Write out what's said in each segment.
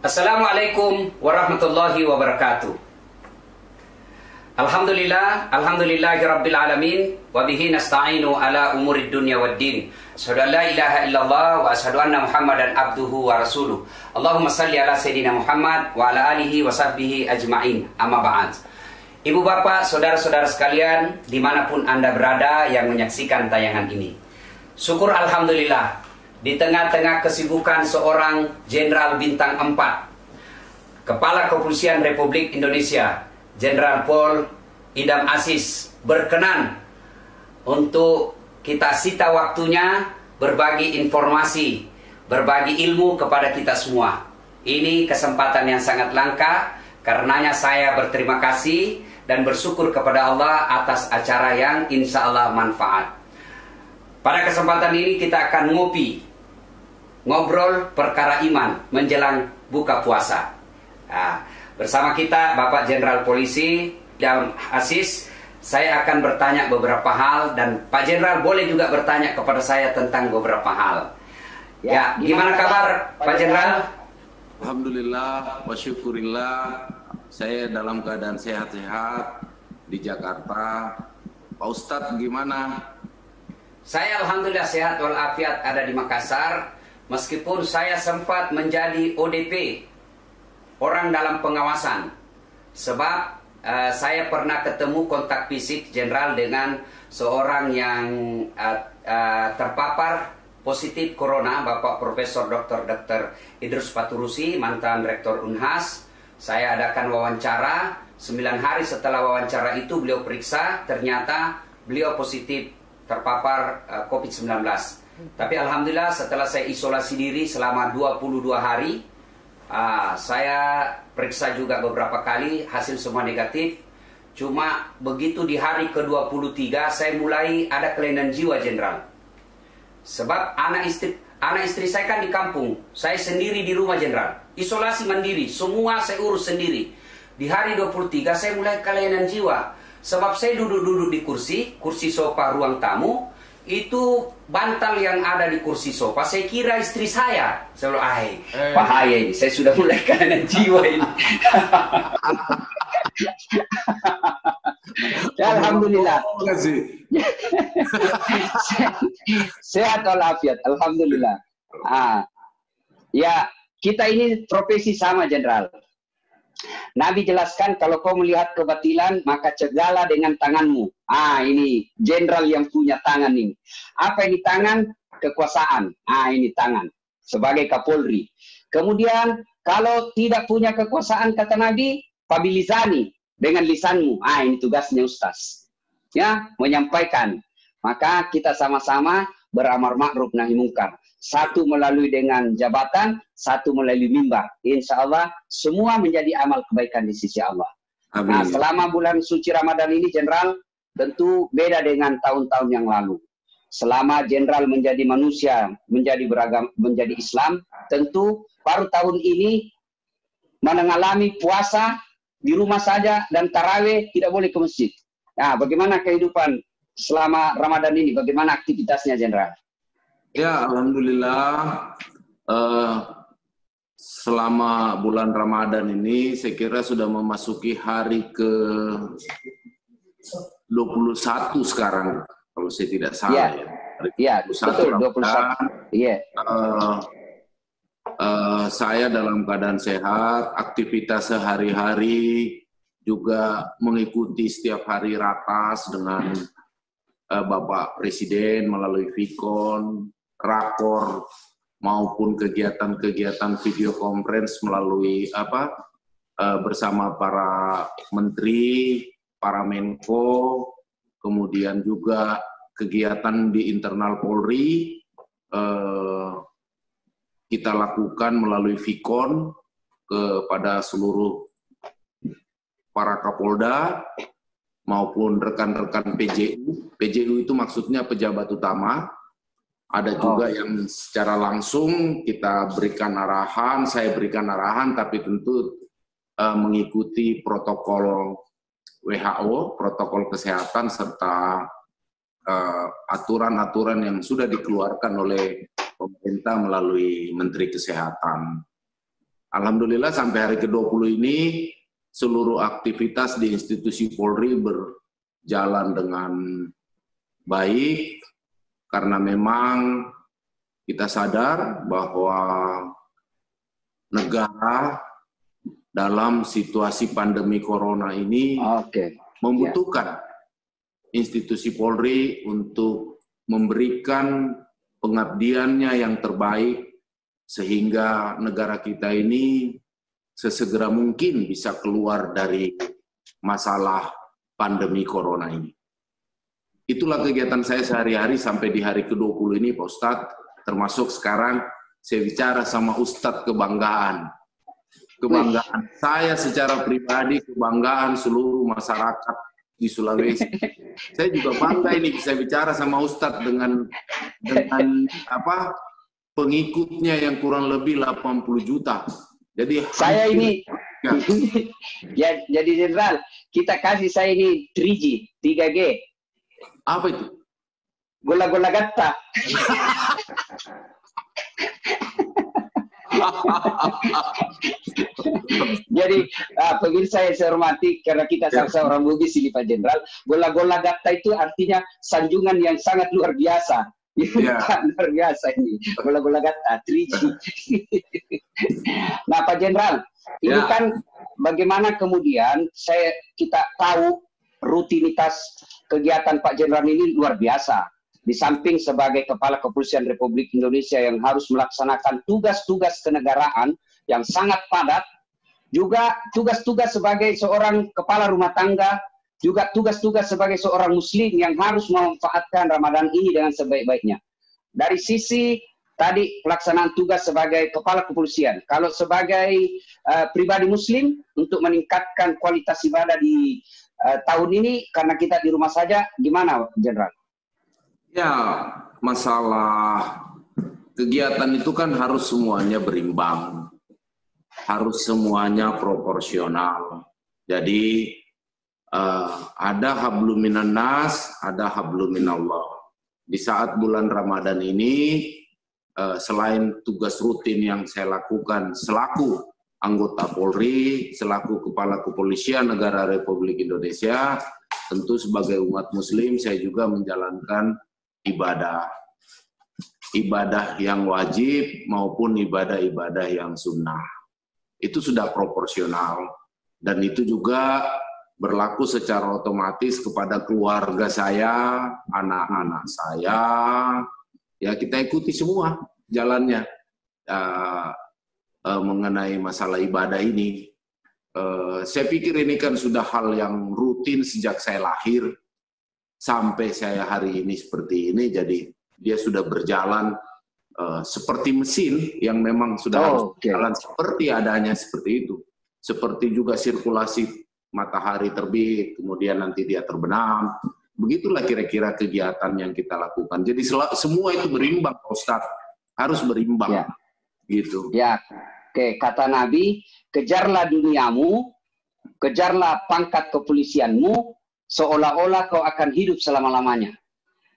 Assalamualaikum warahmatullahi wabarakatuh. Alhamdulillahirabbil alamin wa bihi nasta'inu ala umurid dunya waddin. Asyhadu an la ilaha illallah wa asyhadu anna Muhammadan abduhu wa rasuluh. Allahumma salli ala sayidina Muhammad wa ala alihi wa sahbihi ajma'in. Amma ba'd. Ibu bapak, saudara-saudara sekalian, dimanapun Anda berada yang menyaksikan tayangan ini, syukur alhamdulillah, di tengah-tengah kesibukan seorang Jenderal Bintang 4, Kepala Kepolisian Republik Indonesia, Jenderal Pol Idam Aziz, berkenan untuk kita sita waktunya berbagi informasi, berbagi ilmu kepada kita semua. Ini kesempatan yang sangat langka, karenanya saya berterima kasih dan bersyukur kepada Allah atas acara yang insya Allah manfaat. Pada kesempatan ini kita akan ngobrol perkara iman menjelang buka puasa. Nah, bersama kita Bapak Jenderal Polisi Idam Aziz, saya akan bertanya beberapa hal dan Pak Jenderal boleh juga bertanya kepada saya tentang beberapa hal. Ya, gimana kabar Pak Jenderal? Alhamdulillah, wa syukurillah, saya dalam keadaan sehat-sehat di Jakarta. Pak Ustadz gimana? Saya alhamdulillah sehat walafiat ada di Makassar. Meskipun saya sempat menjadi ODP, orang dalam pengawasan, sebab saya pernah ketemu kontak fisik Jenderal dengan seorang yang terpapar positif corona, Bapak Profesor Dr. Idrus Paturusi, mantan Rektor Unhas. Saya adakan wawancara, 9 hari setelah wawancara itu beliau periksa, ternyata beliau positif terpapar COVID-19. Tapi alhamdulillah setelah saya isolasi diri selama 22 hari, saya periksa juga beberapa kali, hasil semua negatif. Cuma begitu di hari ke-23 saya mulai ada kelainan jiwa Jenderal. Sebab anak istri saya kan di kampung, saya sendiri di rumah Jenderal. Isolasi mandiri, semua saya urus sendiri. Di hari 23 saya mulai kelainan jiwa. Sebab saya duduk-duduk di kursi sofa ruang tamu. Itu bantal yang ada di kursi sofa, saya kira istri saya. Saya bilang, bahaya ini, saya sudah mulai kelainan jiwa ini. Alhamdulillah. Sehat walafiat, alhamdulillah. Ya, kita ini profesi sama Jenderal. Nabi jelaskan kalau kau melihat kebatilan maka cegahlah dengan tanganmu. Ini Jenderal yang punya tangan ini. Apa ini tangan? Kekuasaan. Ini tangan sebagai Kapolri. Kemudian kalau tidak punya kekuasaan kata Nabi, pabilisani, dengan lisanmu. Ini tugasnya Ustaz. Ya, menyampaikan. Maka kita sama-sama beramar ma'ruf nahi mungkar. Satu melalui dengan jabatan, satu melalui mimbar. Insya Allah semua menjadi amal kebaikan di sisi Allah. Amin. Nah, selama bulan suci Ramadan ini Jenderal tentu beda dengan tahun-tahun yang lalu. Selama Jenderal menjadi manusia, menjadi beragam, menjadi Islam, tentu baru tahun ini mengalami puasa di rumah saja dan tarawih tidak boleh ke masjid. Nah, bagaimana kehidupan selama Ramadan ini? Bagaimana aktivitasnya Jenderal? Ya, alhamdulillah. Selama bulan Ramadan ini saya kira sudah memasuki hari ke 21 sekarang, kalau saya tidak salah ya. Iya, betul 21. Iya. Saya dalam keadaan sehat, aktivitas sehari-hari juga mengikuti setiap hari ratas dengan Bapak Presiden melalui Vikon, rakor, maupun kegiatan-kegiatan video conference melalui bersama para menteri, para menko, kemudian juga kegiatan di internal Polri kita lakukan melalui Vikon kepada seluruh para Kapolda maupun rekan-rekan PJU. PJU itu maksudnya pejabat utama. Ada juga yang secara langsung kita berikan arahan, saya berikan arahan, tapi tentu mengikuti protokol WHO, protokol kesehatan, serta aturan-aturan yang sudah dikeluarkan oleh pemerintah melalui Menteri Kesehatan. Alhamdulillah sampai hari ke-20 ini seluruh aktivitas di institusi Polri berjalan dengan baik karena memang kita sadar bahwa negara dalam situasi pandemi corona ini membutuhkan institusi Polri untuk memberikan pengabdiannya yang terbaik sehingga negara kita ini sesegera mungkin bisa keluar dari masalah pandemi corona ini. Itulah kegiatan saya sehari-hari sampai di hari ke-20 ini, Pak Ustadz. Termasuk sekarang saya bicara sama Ustadz kebanggaan. Kebanggaan saya secara pribadi, kebanggaan seluruh masyarakat di Sulawesi. Saya juga bangga ini bisa bicara sama Ustadz dengan pengikutnya yang kurang lebih 80 juta. Jadi saya ini ya, jadi Jenderal, kita kasih saya ini 3G, 3G. Apa itu? Gola-gola gatta. Jadi pemirsa yang saya hormati, karena kita sama-sama orang Bugis ini Pak Jenderal, gola-gola gatta itu artinya sanjungan yang sangat luar biasa. Luar biasa ini, gola-gola gatta, 3G. Nah Pak Jenderal, ini kan bagaimana kemudian kita tahu rutinitas kegiatan Pak Jenderal ini luar biasa. Di samping sebagai Kepala Kepolisian Republik Indonesia yang harus melaksanakan tugas-tugas kenegaraan yang sangat padat, juga tugas-tugas sebagai seorang kepala rumah tangga, juga tugas-tugas sebagai seorang muslim yang harus memanfaatkan Ramadan ini dengan sebaik-baiknya. Dari sisi tadi pelaksanaan tugas sebagai kepala kepolisian, kalau sebagai pribadi muslim untuk meningkatkan kualitas ibadah di tahun ini karena kita di rumah saja, gimana Jenderal? Ya, masalah kegiatan itu kan harus semuanya berimbang, harus semuanya proporsional. Jadi ada hablum minan nas, ada hablum minallah. Di saat bulan Ramadan ini, selain tugas rutin yang saya lakukan selaku anggota Polri, selaku Kepala Kepolisian Negara Republik Indonesia, tentu sebagai umat Muslim saya juga menjalankan ibadah yang wajib maupun ibadah-ibadah yang sunnah. Itu sudah proporsional dan itu juga berlaku secara otomatis kepada keluarga saya, anak-anak saya. Ya kita ikuti semua jalannya mengenai masalah ibadah ini. Saya pikir ini kan sudah hal yang rutin sejak saya lahir sampai saya hari ini seperti ini, jadi dia sudah berjalan seperti mesin yang memang sudah harus berjalan seperti adanya seperti itu. Seperti juga sirkulasi matahari terbit, kemudian nanti dia terbenam. Begitulah kira-kira kegiatan yang kita lakukan. Jadi semua itu berimbang, Pak Ustadz. Harus berimbang. Gitu. Ya, kata Nabi, kejarlah duniamu, kejarlah pangkat kepolisianmu, seolah-olah kau akan hidup selama-lamanya.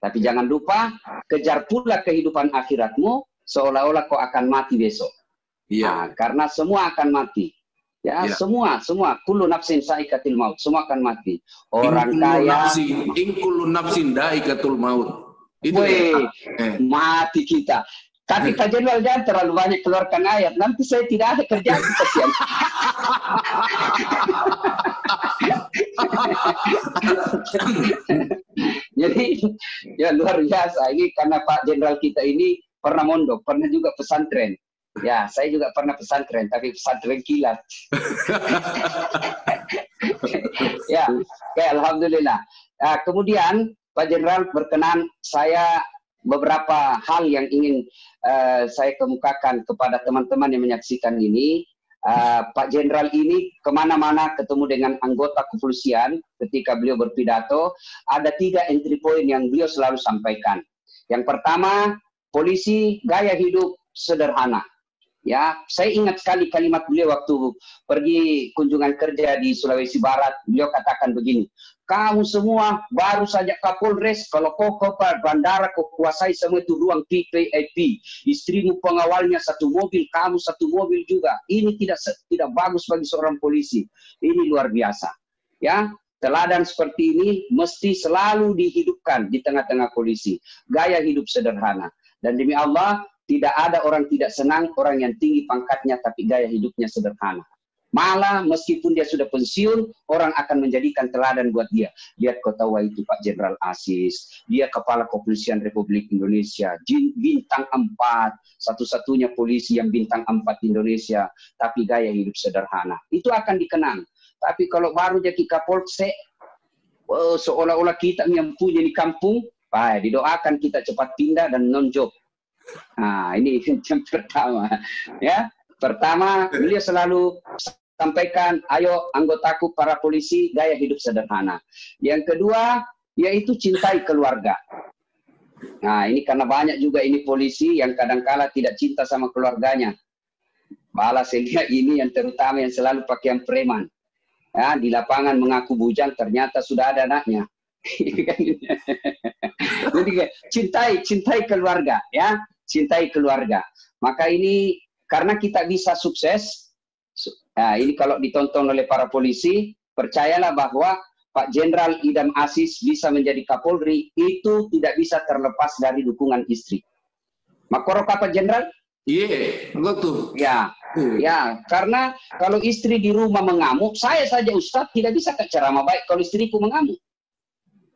Tapi jangan lupa, kejar pula kehidupan akhiratmu, seolah-olah kau akan mati besok. Nah, karena semua akan mati. Semua. Kullu nafsin saikatil maut. Semua akan mati. Orang kaya. Kullu nafsin daikatul maut. Itu mati kita. Tapi Pak Jenderal jangan terlalu banyak keluarkan ayat. Nanti saya tidak ada kerjaan, kasihan. Jadi ya luar biasa. Ini karena Pak Jenderal kita ini pernah mondok, pernah juga pesantren. Ya, saya juga pernah pesantren, tapi pesantren kilat. Ya, alhamdulillah. Kemudian Pak Jenderal berkenan saya beberapa hal yang ingin saya kemukakan kepada teman-teman yang menyaksikan ini. Pak Jenderal ini kemana-mana ketemu dengan anggota kepolisian ketika beliau berpidato, ada 3 entry point yang beliau selalu sampaikan. Yang pertama, polisi gaya hidup sederhana. Ya, saya ingat sekali kalimat beliau waktu pergi kunjungan kerja di Sulawesi Barat. Beliau katakan begini, kamu semua baru saja Kapolres, kalau kau ke bandara kau kuasai semua itu ruang VIP, istrimu pengawalnya satu mobil, kamu satu mobil juga. Ini tidak bagus bagi seorang polisi. Ini luar biasa. Ya, teladan seperti ini mesti selalu dihidupkan di tengah-tengah polisi. Gaya hidup sederhana. Dan demi Allah, tidak ada orang tidak senang orang yang tinggi pangkatnya tapi gaya hidupnya sederhana. Malah meskipun dia sudah pensiun, orang akan menjadikan teladan buat dia. Lihat kau tahu itu Pak Jenderal Aziz, dia Kepala Kepolisian Republik Indonesia, bintang 4, satu-satunya polisi yang bintang 4 di Indonesia, tapi gaya hidup sederhana. Itu akan dikenang. Tapi kalau baru jadi Kapolsek, seolah-olah kita yang punya di kampung, didoakan kita cepat pindah dan non-job. Nah, ini yang pertama. Ya. Pertama, beliau selalu sampaikan, ayo anggotaku para polisi, gaya hidup sederhana. Yang kedua, yaitu cintai keluarga. Nah, ini karena banyak juga ini polisi yang kadang-kala tidak cinta sama keluarganya. Malah sehingga ini yang terutama yang selalu pakaian preman. Ya, di lapangan mengaku bujang, ternyata sudah ada anaknya. Jadi cintai keluarga, ya, cintai keluarga. Maka ini karena kita bisa sukses, nah ini kalau ditonton oleh para polisi, percayalah bahwa Pak Jenderal Idam Aziz bisa menjadi Kapolri, itu tidak bisa terlepas dari dukungan istri. Makoro Pak Jenderal? Iya, betul. Ya, ya, karena kalau istri di rumah mengamuk, saya saja Ustadz tidak bisa ceramah baik kalau istriku mengamuk.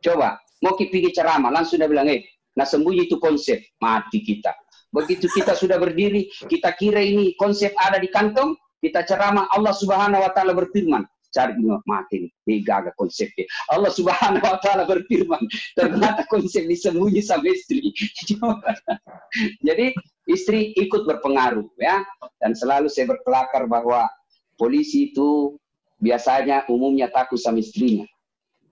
Coba, mau pergi ceramah, langsung dia bilang, nah sembunyi itu konsep, mati kita. Begitu kita sudah berdiri, kita kira ini konsep ada di kantong, kita ceramah, Allah Subhanahu wa Ta'ala berfirman. Cari mati nih, gagal konsepnya. Allah Subhanahu wa Ta'ala berfirman, ternyata konsep disembunyi sama istri. Jadi istri ikut berpengaruh, ya. Dan selalu saya berkelakar bahwa polisi itu biasanya umumnya takut sama istrinya.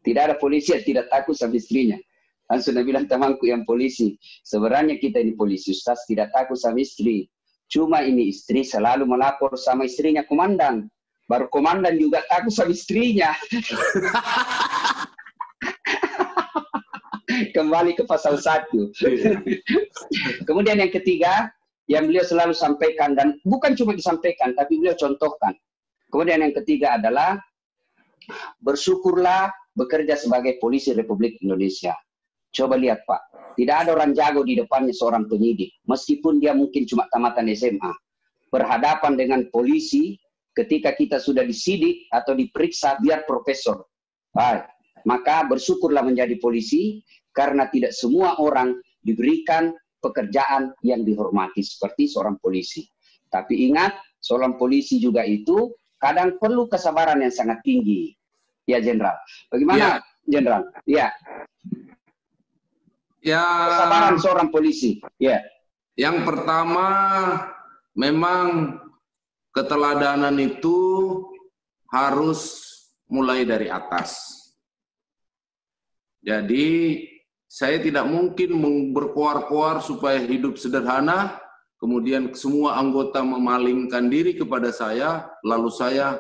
Tidak ada polisi yang tidak takut sama istrinya. Dan sudah bilang temanku yang polisi, sebenarnya kita ini polisi, Ustaz tidak takut sama istri. Cuma ini istri selalu melapor sama istrinya komandan. Baru komandan juga takut sama istrinya. Kembali ke pasal 1. Kemudian yang ketiga, yang beliau selalu sampaikan, dan bukan cuma disampaikan, tapi beliau contohkan. Kemudian yang ketiga adalah, bersyukurlah bekerja sebagai polisi Republik Indonesia. Coba lihat Pak, tidak ada orang jago di depannya seorang penyidik. Meskipun dia mungkin cuma tamatan SMA. Berhadapan dengan polisi, ketika kita sudah disidik atau diperiksa, biar profesor. Baik. Maka bersyukurlah menjadi polisi, karena tidak semua orang diberikan pekerjaan yang dihormati seperti seorang polisi. Tapi ingat, seorang polisi juga itu kadang perlu kesabaran yang sangat tinggi. Ya Jenderal. Bagaimana Jenderal? Ya. Ya, kesabaran seorang polisi. Ya. Yang pertama, memang keteladanan itu harus mulai dari atas. Jadi, saya tidak mungkin berkoar-koar supaya hidup sederhana, kemudian semua anggota memalingkan diri kepada saya, lalu saya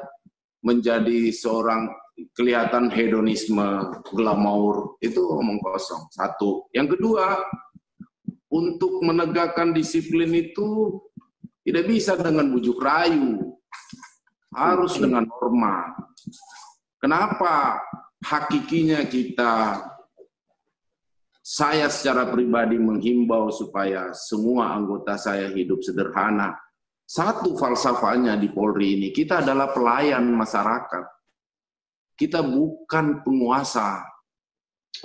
menjadi seorang kelihatan hedonisme, glamour, itu omong kosong. Satu. Yang kedua, untuk menegakkan disiplin itu tidak bisa dengan bujuk rayu, harus dengan norma. Kenapa hakikinya saya secara pribadi menghimbau supaya semua anggota saya hidup sederhana. Satu falsafahnya di Polri ini, kita adalah pelayan masyarakat. Kita bukan penguasa.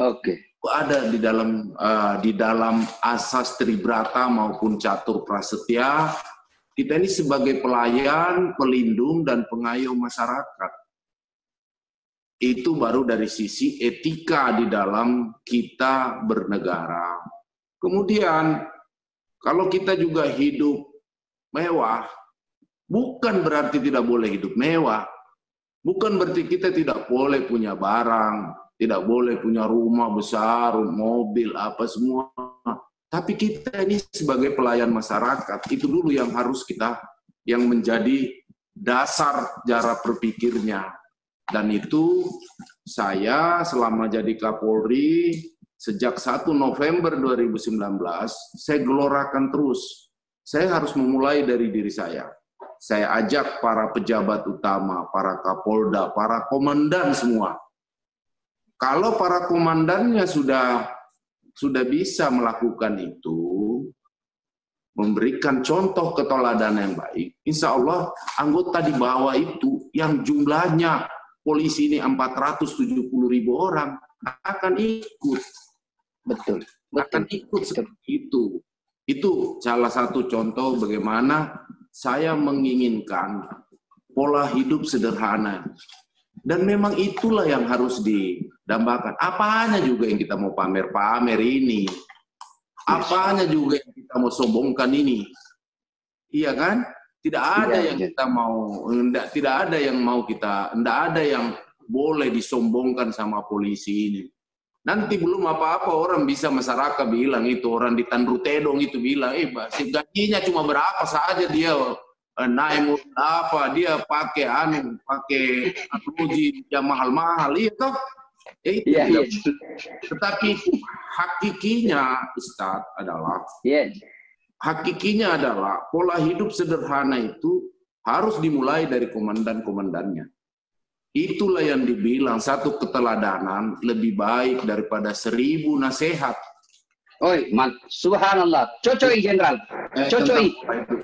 Oke. Ada di dalam asas Tribrata maupun Catur Prasetya, kita ini sebagai pelayan, pelindung, dan pengayom masyarakat. Itu baru dari sisi etika di dalam kita bernegara. Kemudian, kalau kita juga hidup mewah, bukan berarti tidak boleh hidup mewah. Bukan berarti kita tidak boleh punya barang, tidak boleh punya rumah besar, mobil, apa semua. Tapi kita ini sebagai pelayan masyarakat, itu dulu yang harus yang menjadi dasar cara berpikirnya. Dan itu saya selama jadi Kapolri, sejak 1 November 2019, saya gelorakan terus. Saya harus memulai dari diri saya. Saya ajak para pejabat utama, para Kapolda, para komandan semua. Kalau para komandannya sudah bisa melakukan itu, memberikan contoh keteladanan yang baik, insya Allah anggota di bawah itu yang jumlahnya polisi ini 470.000 orang akan ikut. Betul. Akan ikut seperti itu. Itu salah satu contoh bagaimana saya menginginkan pola hidup sederhana. Dan memang itulah yang harus didambakan. Apanya juga yang kita mau pamer-pamer ini. Apanya juga yang kita mau sombongkan ini. Iya kan? Tidak ada yang kita mau, tidak ada yang mau kita, tidak ada yang boleh disombongkan sama polisi ini. Nanti belum apa-apa orang bisa masyarakat bilang itu, orang di Tanru Tedong itu bilang, gajinya cuma berapa saja dia naik apa, dia pakai uji yang mahal-mahal, iya toh? Iya. Tetapi hakikinya, Ustadz, adalah hakikinya adalah pola hidup sederhana itu harus dimulai dari komandan-komandannya. Itulah yang dibilang satu keteladanan lebih baik daripada 1000 nasihat. Oi, subhanallah. Cocok Jenderal. Cocok.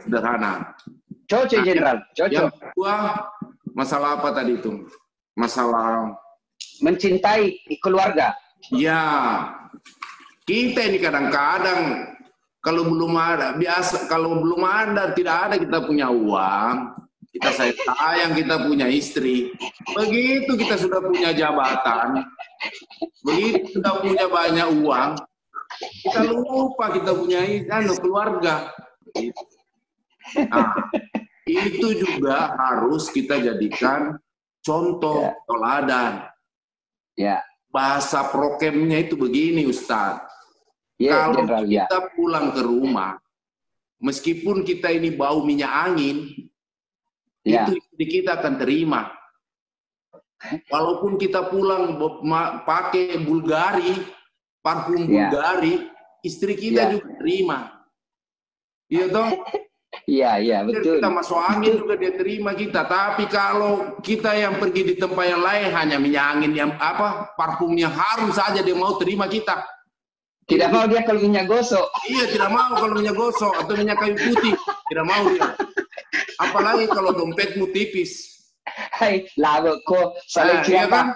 Sederhana. Cocok Jenderal. Cocok. Yang kedua, masalah apa tadi itu? Masalah mencintai keluarga. Ya. Kita ini kadang-kadang kalau belum ada tidak ada kita punya uang. Kita sayang, kita punya istri. Begitu kita sudah punya jabatan, begitu sudah punya banyak uang, kita lupa kita punya keluarga. Nah, itu juga harus kita jadikan contoh teladan. Bahasa prokemnya itu begini, Ustadz. Kalau kita pulang ke rumah, meskipun kita ini bau minyak angin, itu istri kita akan terima. Walaupun kita pulang pakai Bulgari, parfum Bulgari, istri kita juga terima. Iya toh? Iya, betul. Kita masuk angin juga dia terima kita. Tapi kalau kita yang pergi di tempat yang lain hanya minyak angin yang parfumnya harum saja dia mau terima kita. Tidak mau dia kalau minyak gosok. Iya, tidak mau kalau minyak gosok atau minyak kayu putih. Tidak mau dia. Apalagi kalau dompetmu tipis. Hai, lagu kok saling iya kan?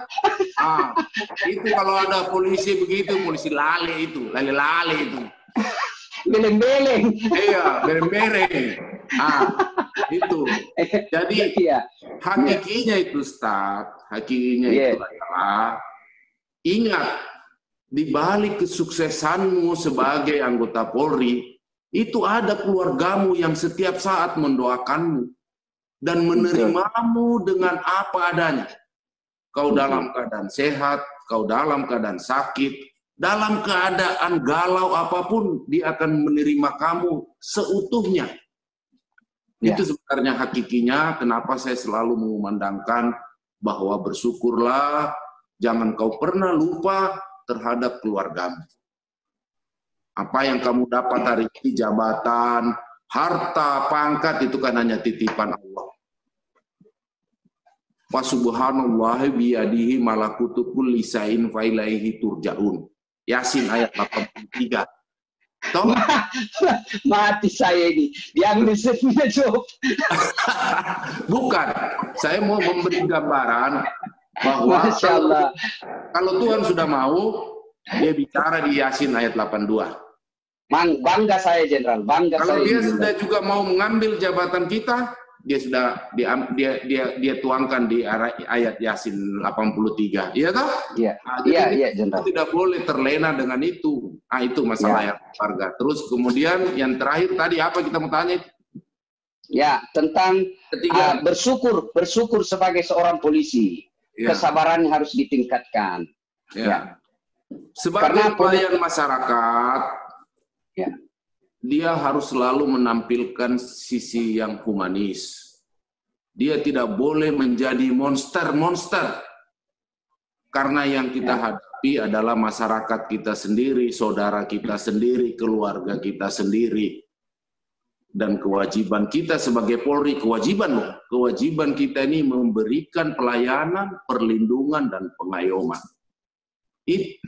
Itu kalau ada polisi begitu, polisi lale itu. itu. Beleng-beleng. Iya, beleng-beleng. Itu. Jadi, hakikinya itu, Ustaz. Hakikinya itu adalah, ingat, di balik kesuksesanmu sebagai anggota Polri, itu ada keluargamu yang setiap saat mendoakanmu dan menerimamu dengan apa adanya. Kau dalam keadaan sehat, kau dalam keadaan sakit, dalam keadaan galau apapun, dia akan menerima kamu seutuhnya. Itu sebenarnya hakikinya kenapa saya selalu mengumandangkan bahwa bersyukurlah, jangan kau pernah lupa terhadap keluargamu. Apa yang kamu dapat hari ini, jabatan, harta, pangkat, itu kan hanya titipan Allah. Wa subhanallah biyadihi malakutu kulli shay'in fa ilaihi turja'un. Yasin ayat 83. Tahu? Mati saya ini. Yang risetnya jawab. Bukan. Saya mau memberi gambaran bahwa kalau Tuhan sudah mau, dia bicara di Yasin ayat 82. Bangga saya, Jenderal. Bangga kalau saya. Dia sudah juga mau mengambil jabatan kita, dia sudah dia tuangkan di ayat Yasin 83. Iya toh? Iya. Iya, Jenderal. Tidak boleh terlena dengan itu. Itu masalah yang warga. Terus kemudian yang terakhir tadi apa kita mau tanya? Ya, tentang bersyukur sebagai seorang polisi. Kesabaran harus ditingkatkan. Sebagai pelayan masyarakat, dia harus selalu menampilkan sisi yang humanis. Dia tidak boleh menjadi monster. Karena yang kita hadapi adalah masyarakat kita sendiri, saudara kita sendiri, keluarga kita sendiri. Dan kewajiban kita sebagai Polri, kewajiban kita ini memberikan pelayanan, perlindungan, dan pengayoman. Itu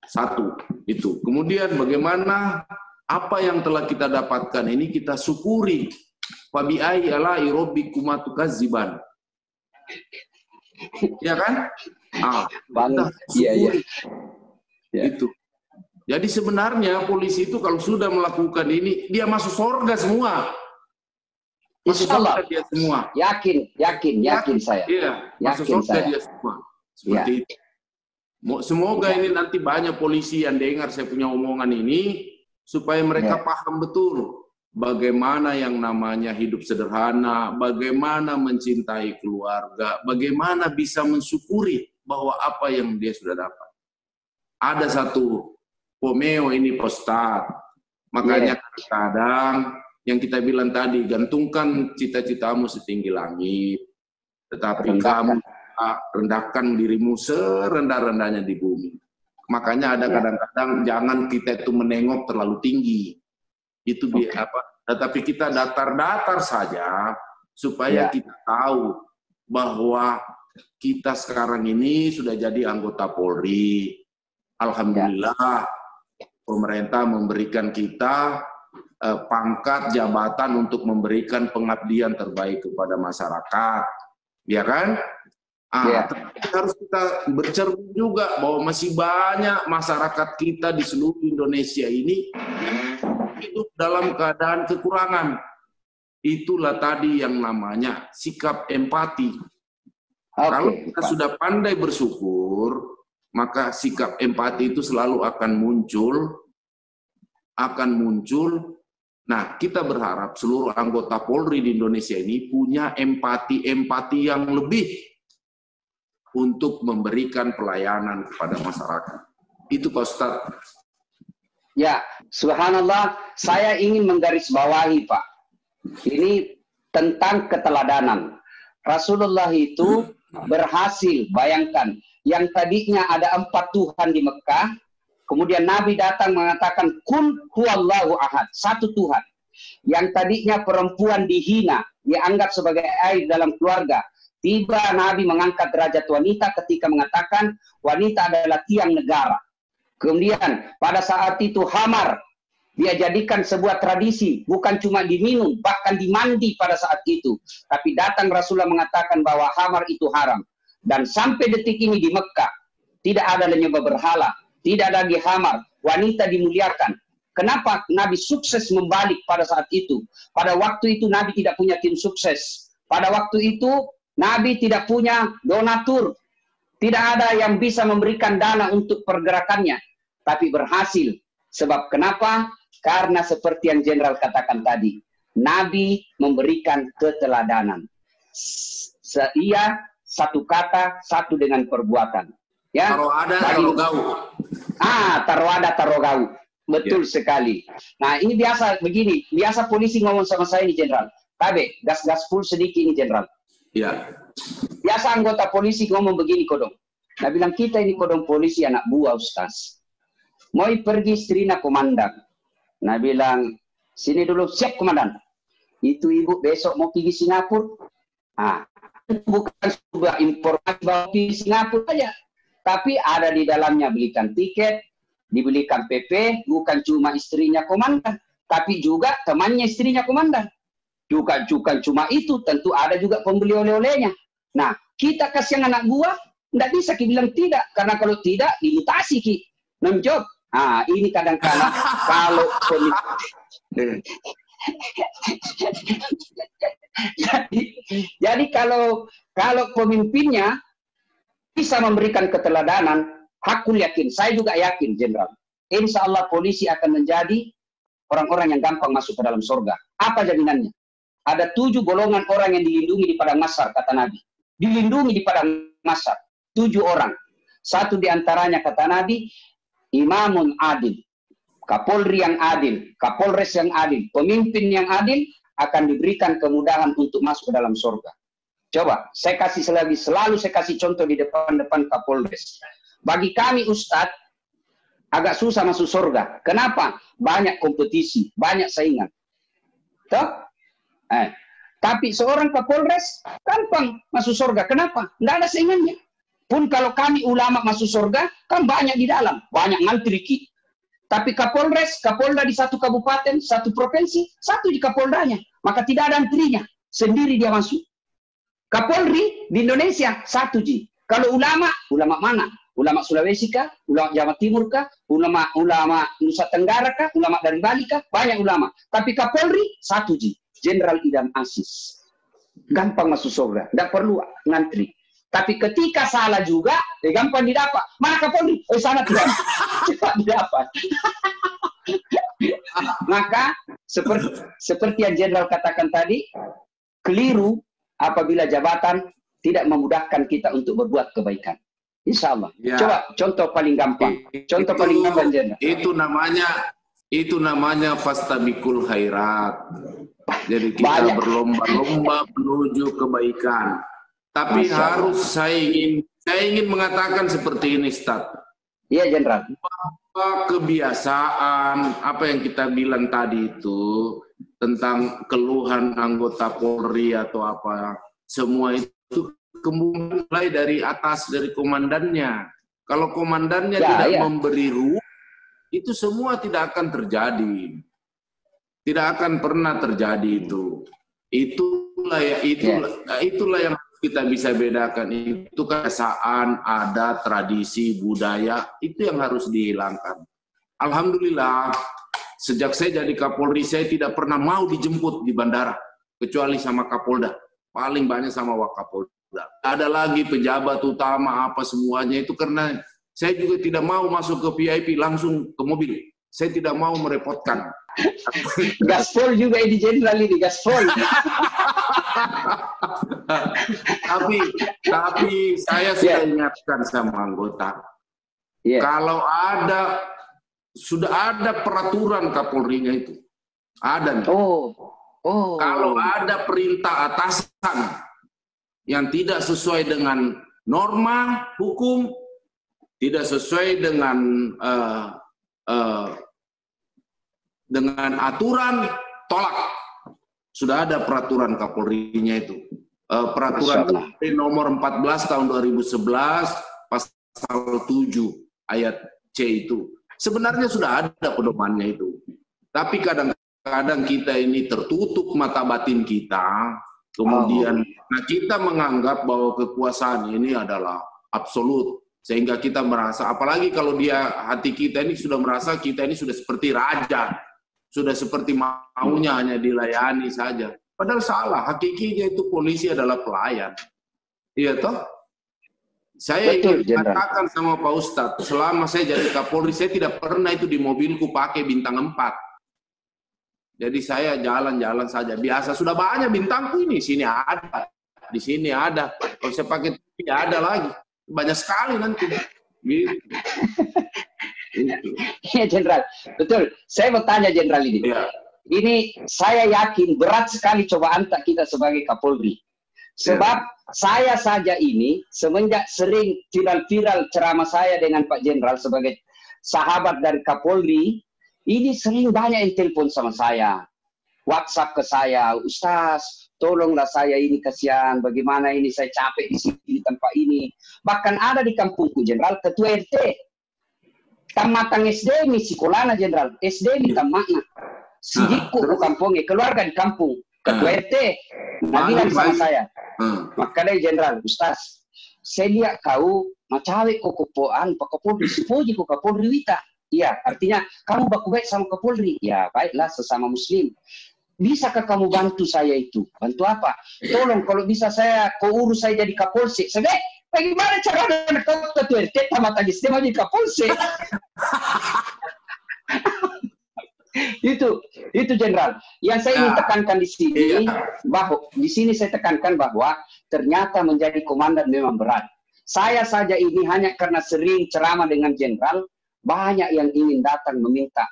satu, itu. Kemudian bagaimana apa yang telah kita dapatkan ini kita syukuri. Fabi'ai ala'i rabbikuma tukadziban. Ya kan? Iya. Itu. Jadi sebenarnya polisi itu kalau sudah melakukan ini, dia masuk surga semua. Masuk surga dia semua. Yakin saya. Iya, masuk surga dia semua. Seperti itu. Semoga ini nanti banyak polisi yang dengar saya punya omongan ini, supaya mereka paham betul bagaimana yang namanya hidup sederhana, bagaimana mencintai keluarga, bagaimana bisa mensyukuri bahwa apa yang dia sudah dapat. Ada satu pomeo ini postat, makanya kadang yang kita bilang tadi, gantungkan cita-citamu setinggi langit, tetapi kamu rendahkan dirimu serendah-rendahnya di bumi. Makanya ada kadang-kadang jangan kita itu menengok terlalu tinggi. Itu tetapi kita datar-datar saja supaya kita tahu bahwa kita sekarang ini sudah jadi anggota Polri. Alhamdulillah pemerintah memberikan kita pangkat jabatan untuk memberikan pengabdian terbaik kepada masyarakat. Ya kan? Harus kita bercermin juga bahwa masih banyak masyarakat kita di seluruh Indonesia ini hidup dalam keadaan kekurangan. Itulah tadi yang namanya sikap empati. Kalau kita sudah pandai bersyukur, maka sikap empati itu selalu akan muncul. Nah, kita berharap seluruh anggota Polri di Indonesia ini punya empati yang lebih untuk memberikan pelayanan kepada masyarakat. Itu Pak Ustadz. Ya, subhanallah, saya ingin menggarisbawahi Pak. Ini tentang keteladanan. Rasulullah itu berhasil, bayangkan, yang tadinya ada 4 Tuhan di Mekah, kemudian Nabi datang mengatakan, Kun huwallahu ahad, 1 Tuhan. Yang tadinya perempuan dihina, dianggap sebagai aib dalam keluarga, tiba Nabi mengangkat derajat wanita ketika mengatakan wanita adalah tiang negara. Kemudian pada saat itu khamar dia jadikan sebuah tradisi, bukan cuma diminum, bahkan dimandi pada saat itu. Tapi datang Rasulullah mengatakan bahwa khamar itu haram. Dan sampai detik ini di Mekah tidak ada menyembah berhala, tidak ada lagi khamar, wanita dimuliakan. Kenapa Nabi sukses membalik pada saat itu? Pada waktu itu Nabi tidak punya tim sukses. Pada waktu itu Nabi tidak punya donatur. Tidak ada yang bisa memberikan dana untuk pergerakannya. Tapi berhasil. Sebab kenapa? Karena seperti yang Jenderal katakan tadi. Nabi memberikan keteladanan. Ia satu kata, satu dengan perbuatan. Ya? Taroada, tarogau. Taroada, tarogau. Betul sekali. Nah, ini biasa begini. Biasa polisi ngomong sama saya ini, Jenderal. Tabe, gas-gas full sedikit ini, Jenderal. Ya. Biasa anggota polisi ngomong begini, Kodong. Nah, bilang kita ini Kodong polisi anak buah, Ustaz. Mau pergi istrinya komandan. Nah, bilang, sini dulu, siap komandan. Itu ibu besok mau pergi Singapura. Bukan sebuah informasi bahwa pergi Singapura saja. Tapi ada di dalamnya belikan tiket, dibelikan PP, bukan cuma istrinya komandan. Tapi juga temannya istrinya komandan. Bukan cuma itu, tentu ada juga pembeli oleh-olehnya. Nah, kita kasih anak buah, tidak bisa kita bilang tidak. Karena kalau tidak, dimutasi ki. Nonjok. Ini kadang-kadang kalau jadi kalau pemimpinnya bisa memberikan keteladanan, aku yakin, saya juga yakin, Jenderal. Insya Allah polisi akan menjadi orang-orang yang gampang masuk ke dalam surga. Apa jaminannya? Ada 7 golongan orang yang dilindungi di padang mahsyar, kata Nabi. Dilindungi di padang mahsyar. 7 orang. 1 diantaranya, kata Nabi, imamun adil. Kapolri yang adil. Kapolres yang adil. Pemimpin yang adil akan diberikan kemudahan untuk masuk ke dalam surga. Coba, selalu saya kasih contoh di depan Kapolres. Bagi kami Ustadz, agak susah masuk surga. Kenapa? Banyak kompetisi, banyak saingan. Toh? Tapi seorang Kapolres, gampang masuk surga. Kenapa? Tidak ada saingannya. Pun kalau kami ulama masuk surga, kan banyak di dalam. Banyak ngantri. Tapi Kapolres, Kapolda di satu kabupaten, satu provinsi, satu di Kapoldanya. Maka tidak ada antrinya. Sendiri dia masuk. Kapolri di Indonesia satu ji. Kalau ulama mana? Ulama Sulawesi kah? Ulama Jawa Timur kah? Ulama Nusa Tenggara kah? Ulama dari Bali kah? Banyak ulama. Tapi Kapolri satu ji. Jenderal Idam Aziz. Gampang masuk surga. Tidak perlu ngantri. Tapi ketika salah juga, gampang didapat. Mana Kapolri? Sana tidak. Cepat didapat. Maka seperti yang Jenderal katakan tadi, keliru apabila jabatan tidak memudahkan kita untuk berbuat kebaikan. Insya Allah. Ya. Coba contoh paling gampang. Paling gampang, Jenderal. Itu namanya fastabikul khairat. Jadi kita berlomba-lomba menuju kebaikan. Tapi saya ingin mengatakan seperti ini, Ustaz. Iya, Jenderal. Bahwa kebiasaan apa yang kita bilang tadi itu tentang keluhan anggota Polri atau apa, semua itu mulai dari atas, dari komandannya. Kalau komandannya tidak memberi ruang, itu semua tidak akan terjadi. Tidak akan pernah terjadi itu. Itulah yang kita bisa bedakan. Itu kebiasaan, adat, tradisi, budaya, itu yang harus dihilangkan. Alhamdulillah, sejak saya jadi Kapolri, saya tidak pernah mau dijemput di bandara, kecuali sama Kapolda. Paling banyak sama Wakapolda. Ada lagi pejabat utama, apa semuanya itu, karena saya juga tidak mau masuk ke VIP langsung ke mobil. Saya tidak mau merepotkan. Gaspol juga ini Jenderal ini, gaspol. tapi saya sudah ingatkan sama anggota. Kalau sudah ada peraturan Kapolrinya itu. Ada nih. Kalau ada perintah atasan yang tidak sesuai dengan norma hukum, tidak sesuai dengan aturan, tolak. Sudah ada peraturan Kapolrinya itu. Peraturan Kapolri nomor 14 tahun 2011 pasal 7 ayat C itu. Sebenarnya sudah ada pedomannya itu. Tapi kadang-kadang kita ini tertutup mata batin kita, kemudian kita menganggap bahwa kekuasaan ini adalah absolut. Sehingga kita merasa, apalagi kalau hati kita ini sudah merasa kita ini sudah seperti raja, sudah seperti maunya hanya dilayani saja. Padahal salah, hakikinya itu polisi adalah pelayan. Iya toh? Saya ingin katakan sama Pak Ustadz, selama saya jadi Kapolri, saya tidak pernah itu di mobilku pakai bintang 4. Jadi saya jalan-jalan saja. Biasa, sudah banyak bintangku ini. Sini ada, di sini ada. Kalau saya pakai TV ada lagi. Banyak sekali nanti. Gitu. Iya, Jenderal. Betul. Saya mau tanya Jenderal ini. Ya. Ini saya yakin berat sekali cobaan kita sebagai Kapolri. Sebab saya saja ini semenjak sering viral-viral ceramah saya dengan Pak Jenderal sebagai sahabat dari Kapolri, ini sering banyak yang telepon sama saya. WhatsApp ke saya, Ustaz, tolonglah saya ini kasihan, bagaimana ini saya capek di sini di tempat ini. Bahkan ada di kampungku Jenderal ketua RT. Tamatang SD mi sekolahna Jenderal, SD mi tamatna. Sidiku ke kampungnya, keluarga di kampung. Ketua RT, bilang sama saya. Makanya Jenderal, Ustaz, saya lihat kau macawe kok kepoan Pak Kapolri, sepuji kok Kapolri Wita. Iya, artinya kamu baku baik sama Kapolri. Ya, baiklah sesama Muslim. Bisakah kamu bantu saya itu? Bantu apa? Tolong kalau bisa kau urus saya jadi Kapolsek. Saya, bagaimana caranya kau ketua RT tamat lagi sistem jadi Kapolsek? itu Jenderal. Yang saya ingin tekankan di sini saya tekankan bahwa ternyata menjadi komandan memang berat. Saya saja ini hanya karena sering ceramah dengan Jenderal, banyak yang ingin datang meminta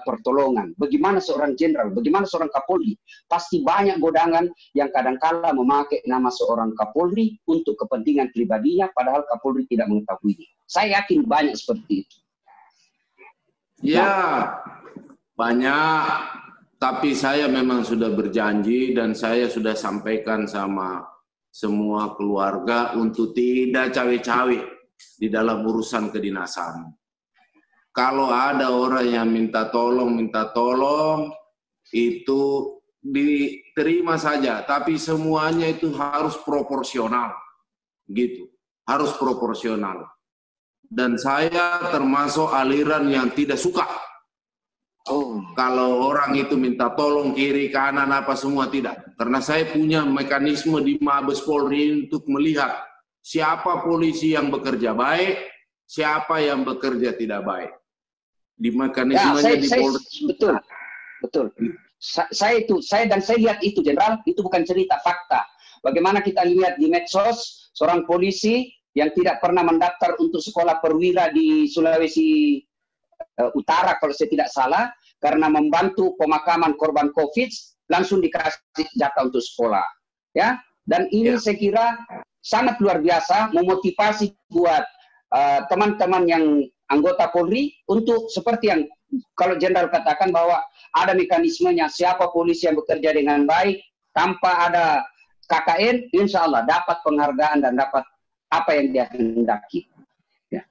pertolongan. Bagaimana seorang jenderal, bagaimana seorang Kapolri? Pasti banyak godangan yang kadangkala memakai nama seorang Kapolri untuk kepentingan pribadinya, padahal Kapolri tidak mengetahui. Saya yakin banyak seperti itu. Ya, banyak. Tapi saya memang sudah berjanji dan saya sudah sampaikan sama semua keluarga untuk tidak cawe-cawe di dalam urusan kedinasan. Kalau ada orang yang minta tolong, itu diterima saja. Tapi semuanya itu harus proporsional, gitu. Harus proporsional. Dan saya termasuk aliran yang tidak suka. Kalau orang itu minta tolong kiri, kanan, apa semua tidak. Karena saya punya mekanisme di Mabes Polri untuk melihat siapa polisi yang bekerja baik, siapa yang bekerja tidak baik. Di mekanismenya di Polri. Betul. Saya lihat itu, Jenderal, itu bukan cerita, fakta. Bagaimana kita lihat di medsos, seorang polisi yang tidak pernah mendaftar untuk sekolah perwira di Sulawesi Utara, kalau saya tidak salah, karena membantu pemakaman korban COVID, langsung dikasih jatah untuk sekolah. Ya, dan ini saya kira sangat luar biasa, memotivasi buat teman-teman yang anggota Polri untuk seperti yang kalau Jenderal katakan bahwa ada mekanismenya, siapa polisi yang bekerja dengan baik tanpa ada KKN, insya Allah dapat penghargaan dan dapat apa yang dia hendaki. Ya.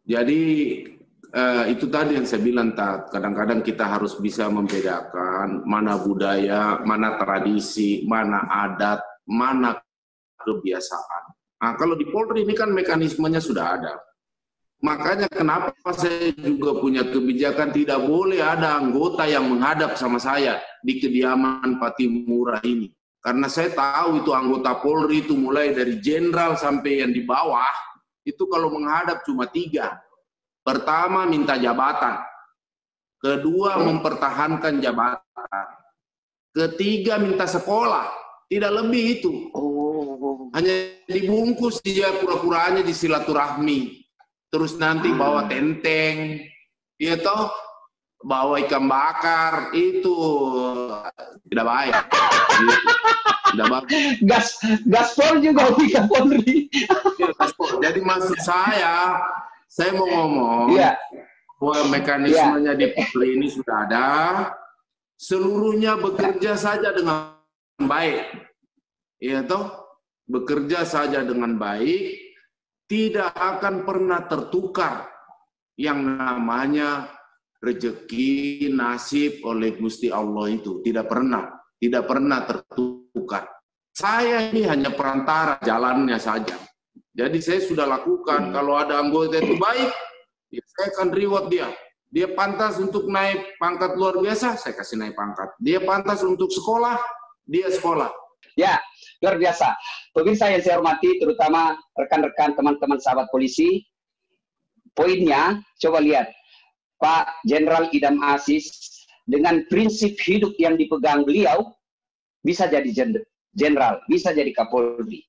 Jadi itu tadi yang saya bilang, kadang-kadang kita harus bisa membedakan mana budaya, mana tradisi, mana adat, mana kebiasaan. Nah, kalau di Polri ini kan mekanismenya sudah ada. Makanya kenapa saya juga punya kebijakan tidak boleh ada anggota yang menghadap sama saya di kediaman Patimura ini. Karena saya tahu itu anggota Polri itu mulai dari jenderal sampai yang di bawah, itu kalau menghadap cuma 3. Pertama, minta jabatan. Kedua, mempertahankan jabatan. Ketiga, minta sekolah. Tidak lebih itu. Hanya dibungkus dia pura-puranya di silaturahmi. Terus nanti bawa tenteng, ya toh, bawa ikan bakar, itu tidak baik. Tidak bagus. Gaspol juga ikan Polri. Ya, gaspol. Jadi maksud saya mau ngomong bahwa mekanismenya di Polri ini sudah ada, seluruhnya bekerja saja dengan baik. Ya toh, bekerja saja dengan baik. Tidak akan pernah tertukar yang namanya rezeki, nasib oleh Gusti Allah itu. Tidak pernah tertukar. Saya ini hanya perantara jalannya saja. Jadi saya sudah lakukan, kalau ada anggota itu baik, ya saya akan reward dia. Dia pantas untuk naik pangkat luar biasa, saya kasih naik pangkat. Dia pantas untuk sekolah, dia sekolah. Ya, luar biasa. Pemirsa yang saya hormati, terutama rekan-rekan teman-teman sahabat polisi, poinnya, coba lihat, Pak Jenderal Idam Aziz, dengan prinsip hidup yang dipegang beliau, bisa jadi jenderal, bisa jadi Kapolri.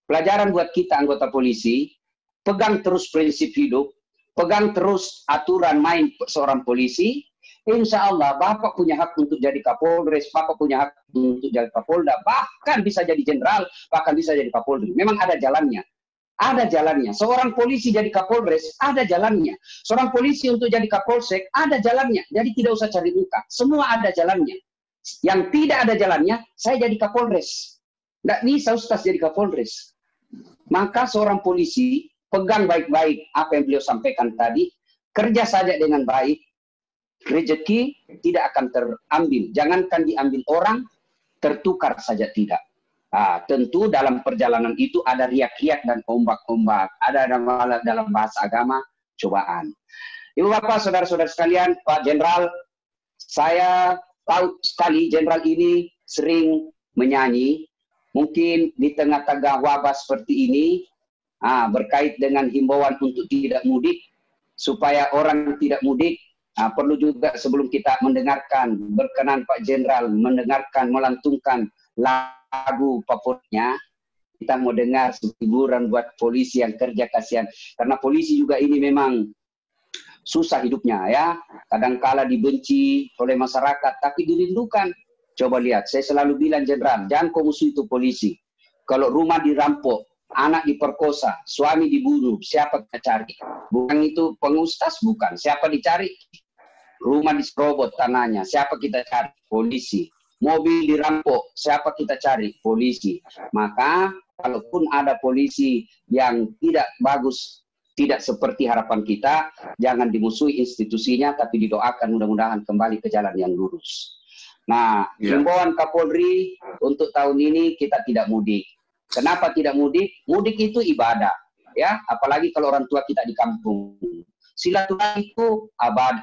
Pelajaran buat kita anggota polisi, pegang terus prinsip hidup, pegang terus aturan main seorang polisi, insya Allah Bapak punya hak untuk jadi Kapolres, Bapak punya hak untuk jadi Kapolda, bahkan bisa jadi jenderal, bahkan bisa jadi Kapolri. Memang ada jalannya. Ada jalannya. Seorang polisi jadi Kapolres, ada jalannya. Seorang polisi untuk jadi Kapolsek, ada jalannya. Jadi tidak usah cari muka. Semua ada jalannya. Yang tidak ada jalannya, saya jadi Kapolres. Nggak bisa Ustaz jadi Kapolres. Maka seorang polisi, pegang baik-baik apa yang beliau sampaikan tadi, kerja saja dengan baik, rezeki tidak akan terambil. Jangankan diambil orang, tertukar saja tidak. Nah, tentu dalam perjalanan itu ada riak-riak dan ombak-ombak. Ada dalam bahasa agama, cobaan. Ibu bapak, saudara-saudara sekalian, Pak Jenderal, saya tahu sekali Jenderal ini sering menyanyi. Mungkin di tengah-tengah wabah seperti ini, berkait dengan himbauan untuk tidak mudik, supaya orang tidak mudik, perlu juga sebelum kita mendengarkan, berkenan Pak Jenderal mendengarkan, melantungkan lagu favoritnya, kita mau dengar hiburan buat polisi yang kerja kasihan. Karena polisi juga ini memang susah hidupnya ya. Kadangkala dibenci oleh masyarakat, tapi dirindukan. Coba lihat, saya selalu bilang Jenderal, jangan kau musuh itu polisi. Kalau rumah dirampok, anak diperkosa, suami dibunuh, siapa kita cari? Bukan itu pengustas, bukan. Siapa dicari? Rumah diserobot tanahnya, siapa kita cari? Polisi. Mobil dirampok, siapa kita cari? Polisi. Maka, kalaupun ada polisi yang tidak bagus, tidak seperti harapan kita, jangan dimusuhi institusinya, tapi didoakan mudah-mudahan kembali ke jalan yang lurus. Nah, himbauan Kapolri untuk tahun ini kita tidak mudik. Kenapa tidak mudik? Mudik itu ibadah, ya. Apalagi kalau orang tua kita di kampung. Silaturahmi itu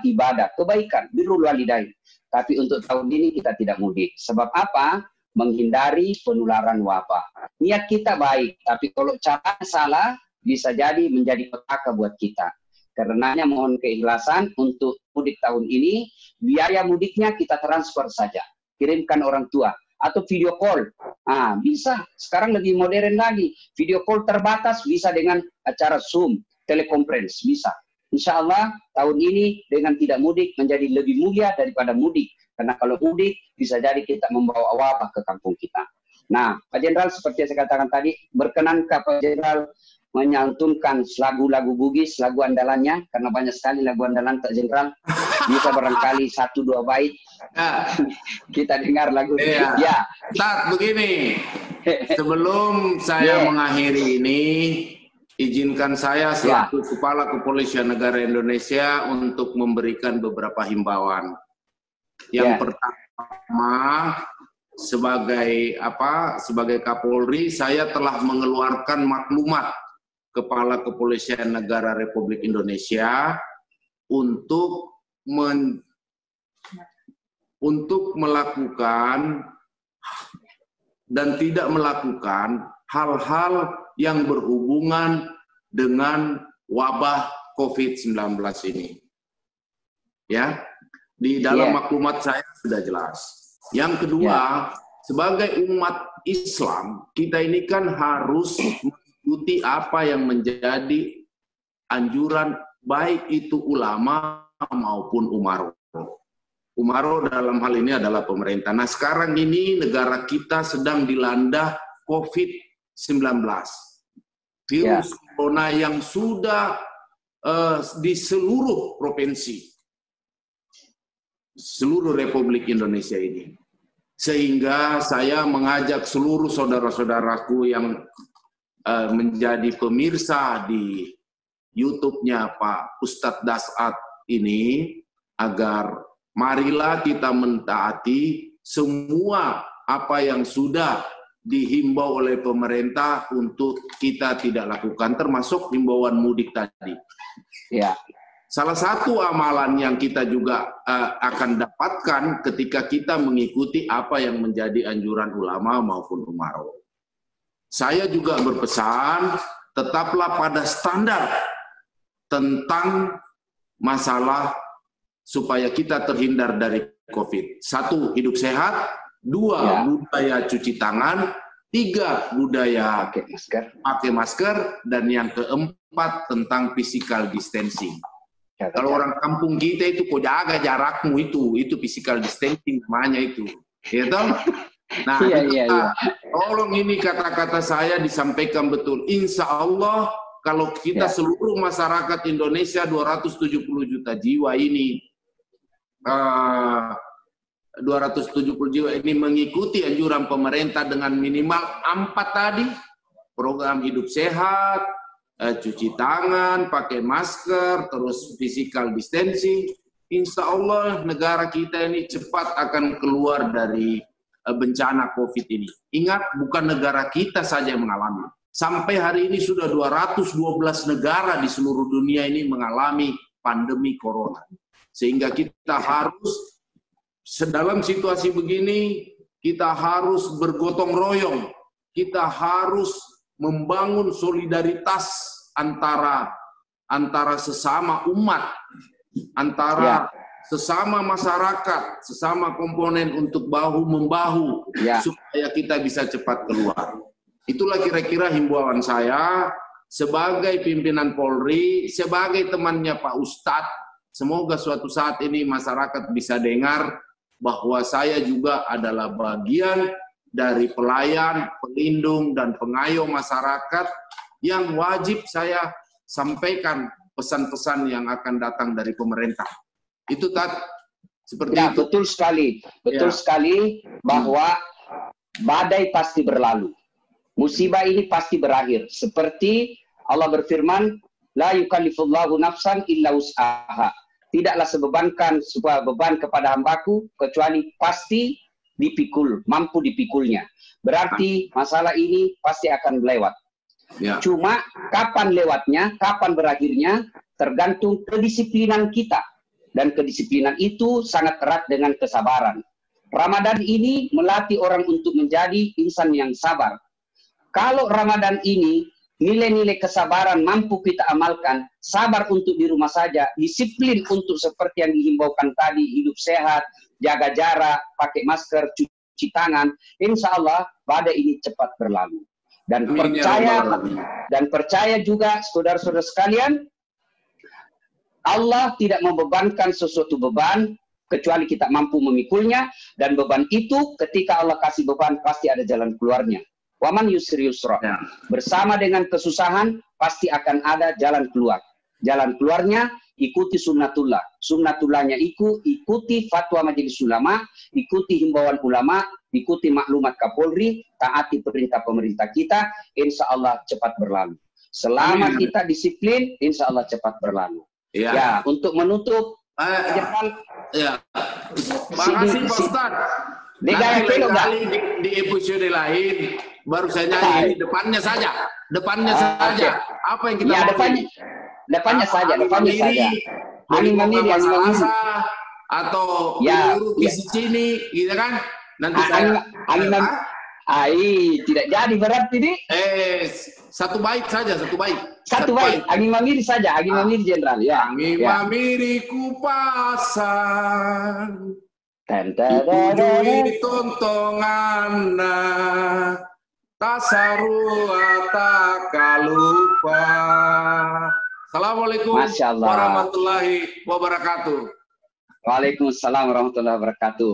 ibadah, kebaikan, birrul walidain. Tapi untuk tahun ini kita tidak mudik. Sebab apa? Menghindari penularan wabah. Niat kita baik, tapi kalau cara salah, bisa jadi menjadi petaka buat kita. Karenanya mohon keikhlasan untuk mudik tahun ini, biaya mudiknya kita transfer saja. Kirimkan orang tua. Atau video call. Bisa. Sekarang lebih modern lagi. Video call terbatas bisa dengan acara Zoom, telekonferensi. Bisa. Insya Allah tahun ini dengan tidak mudik menjadi lebih mulia daripada mudik. Karena kalau mudik bisa jadi kita membawa wabah ke kampung kita. Nah, Pak Jenderal seperti yang saya katakan tadi, berkenankah Pak Jenderal menyantunkan lagu-lagu Bugis, lagu andalannya, karena banyak sekali lagu andalan Pak Jenderal, bisa barangkali 1-2 bait kita dengar lagu. Ya, Tat, begini, sebelum saya mengakhiri ini, izinkan saya selaku Kepala Kepolisian Negara Indonesia untuk memberikan beberapa himbauan. Yang pertama, sebagai Kapolri, saya telah mengeluarkan maklumat Kepala Kepolisian Negara Republik Indonesia untuk melakukan dan tidak melakukan hal-hal yang berhubungan dengan wabah COVID-19 ini. Ya, di dalam maklumat saya sudah jelas. Yang kedua, sebagai umat Islam, kita ini kan harus mengikuti apa yang menjadi anjuran baik itu ulama maupun umaro. Umaro dalam hal ini adalah pemerintah. Nah, sekarang ini negara kita sedang dilanda COVID-19. Virus corona yang sudah di seluruh provinsi, seluruh Republik Indonesia ini. Sehingga saya mengajak seluruh saudara-saudaraku yang menjadi pemirsa di YouTube-nya Pak Ustadz Dasat ini, agar marilah kita mentaati semua apa yang sudah dihimbau oleh pemerintah untuk kita tidak lakukan, termasuk himbauan mudik tadi. Salah satu amalan yang kita juga akan dapatkan ketika kita mengikuti apa yang menjadi anjuran ulama maupun umaro. Saya juga berpesan, tetaplah pada standar tentang masalah supaya kita terhindar dari COVID. 1, hidup sehat. 2, budaya cuci tangan. 3, budaya pakai masker. Dan yang keempat, tentang physical distancing. Kalau orang kampung kita itu, kok jaga jarakmu itu physical distancing namanya itu. Gitu? Nah, tolong ini kata-kata saya disampaikan betul. Insya Allah, kalau kita seluruh masyarakat Indonesia 270 juta jiwa ini, 270 jiwa ini mengikuti anjuran pemerintah dengan minimal 4 tadi, program hidup sehat, cuci tangan, pakai masker, terus physical distancing, insya Allah negara kita ini cepat akan keluar dari bencana COVID ini. Ingat, bukan negara kita saja yang mengalami. Sampai hari ini sudah 212 negara di seluruh dunia ini mengalami pandemi corona. Sehingga kita harus, dalam situasi begini, kita harus bergotong royong. Kita harus membangun solidaritas antara sesama umat, antara sesama masyarakat, sesama komponen untuk bahu-membahu supaya kita bisa cepat keluar. Itulah kira-kira himbauan saya sebagai pimpinan Polri, sebagai temannya Pak Ustadz, semoga suatu saat ini masyarakat bisa dengar bahwa saya juga adalah bagian dari pelayan, pelindung, dan pengayom masyarakat yang wajib saya sampaikan pesan-pesan yang akan datang dari pemerintah. Itu seperti ya, itu. Betul sekali bahwa badai pasti berlalu. Musibah ini pasti berakhir. Seperti Allah berfirman, la yukallifullahu nafsan illa wus'aha. Tidaklah sebebankan sebuah beban kepada hambaku kecuali pasti dipikul, mampu dipikulnya. Berarti masalah ini pasti akan lewat. Ya. Cuma kapan lewatnya, kapan berakhirnya, tergantung kedisiplinan kita. Dan kedisiplinan itu sangat erat dengan kesabaran. Ramadan ini melatih orang untuk menjadi insan yang sabar. Kalau Ramadan ini nilai-nilai kesabaran mampu kita amalkan, sabar untuk di rumah saja, disiplin untuk seperti yang dihimbaukan tadi, hidup sehat, jaga jarak, pakai masker, cuci tangan, insya Allah badai ini cepat berlalu. Dan percaya juga saudara-saudara sekalian, Allah tidak membebankan sesuatu beban kecuali kita mampu memikulnya, dan beban itu ketika Allah kasih beban pasti ada jalan keluarnya. Waman yusri yusra. Ya. Bersama dengan kesusahan pasti akan ada jalan keluar. Jalan keluarnya ikuti sunnatullah. Sunnatullahnya ikuti fatwa majelis ulama, ikuti himbauan ulama, ikuti maklumat Kapolri, taati perintah pemerintah kita, insya Allah cepat berlalu. Selama kita disiplin, insya Allah cepat berlalu. Ya, ya, untuk menutup ya. Makasih Pak Ustadz. Di episode lain baru saya nyanyi depannya saja. Okay. Apa yang kita depannya saja. Angin mamiri atau di sini gitu kan. Nanti angin mamiri. Tidak jadi berat ini. Satu bait saja. Satu bait. Angin mamiri saja. Angin mamiri jenderal. Ya. Angin mamiri kupasan. Tujui tontonganna tasarua takalupa. Assalamualaikum warahmatullahi wabarakatuh. Waalaikumsalam warahmatullahi wabarakatuh.